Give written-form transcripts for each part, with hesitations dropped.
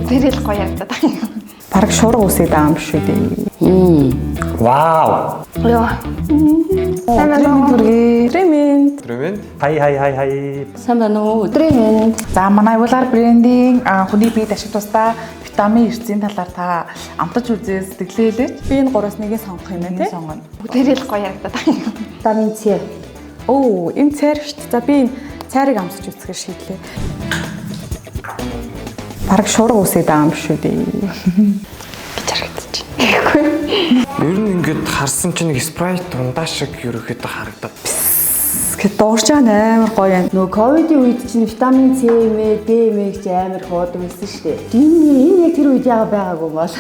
Зэрэл гоё явдаа. Бараг шуурга үсээд байгаа юм шүү дээ. Вау. Йоо. Тремент. Трэвэн. Хай. Сайн байна уу? Тремент. За манай Уулаар брендинг хүний биед ашиг тусдаа витамин эрсийн талаар та амтаж үзээ сэтгэлээлээ. Би энэ 3-1-ийг сонгох юм байна тий. Сонгоно. Зэрэл гоё явдаа. Витамин С. Оо, энэ цайр шүү дээ. За би энэ цайрыг амсаж үзэхээр шийдлээ. Бараг шуурга үсээд байгаа юм шүү дээ. Гэж харагдчих. Ер нь ингээд харсан чинь нэг спрайт дундаа шиг ерөөхдөө харагдаад. Гэт дуурч байгаа амар гоё юм. Нөгөө ковидын үед чинь витамин С, Д, М гэж амар хуудаг байсан шүү дээ. Энэ яг тэр үед яага байгаагүй юм бол.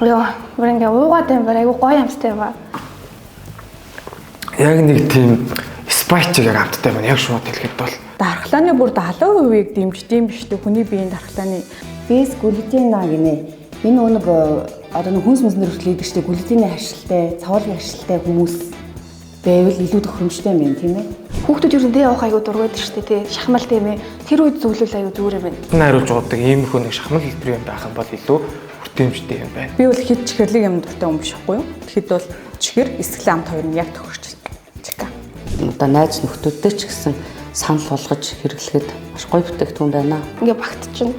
Йоо, бүр ингээ уугаад юм байна. Айгу гоё амттай байна. Яг нэг тийм спрайтыг яг амттай байна. Яг шууд хэлэхэд бол Дархлааны бүр 70%-ийг дэмждэм биш дээ хүний биеийн дархлааны. Бэс глютена гинэ. Энэ нэг одоо нэг хүнс мэснэр хүртэл идэг штэ глютений харшилтай, цавуулгын харшилтай хүмүүс байвал илүү тохиромжтой юм тийм ээ. Хүүхдүүд ер нь дэ явах айгу дургуйд шүү дээ. Шахмал тийм ээ. Тэр үед зөвлөл айгу зүгээр юм байна. энэ хариулж уудаг иймэрхүү нэг шахмал хэлбэр юм байх юм бол илүү хүртээмжтэй юм байна. Би бол хэд чихэрлэг юм дуртай юм биш байхгүй юу? Тэгэхэд бол чихэр, эсгэлэн амт хоёр нь яг тохирч чика. Одоо найз нөхдүүдтэй ч гэсэн санал болгож хэрэглэхэд маш гоё бүтээгдэхүүн байна. Ингээ багтчихна.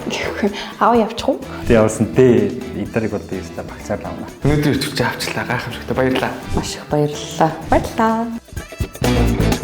Аваа явчих уу? Тэ явсан тэ идарыг одоо ястаа багцаар авна. Өнөөдөр ирчвч авчлаа гайхамшигтай баярлалаа. Маш их баярлалаа. Баярлалаа.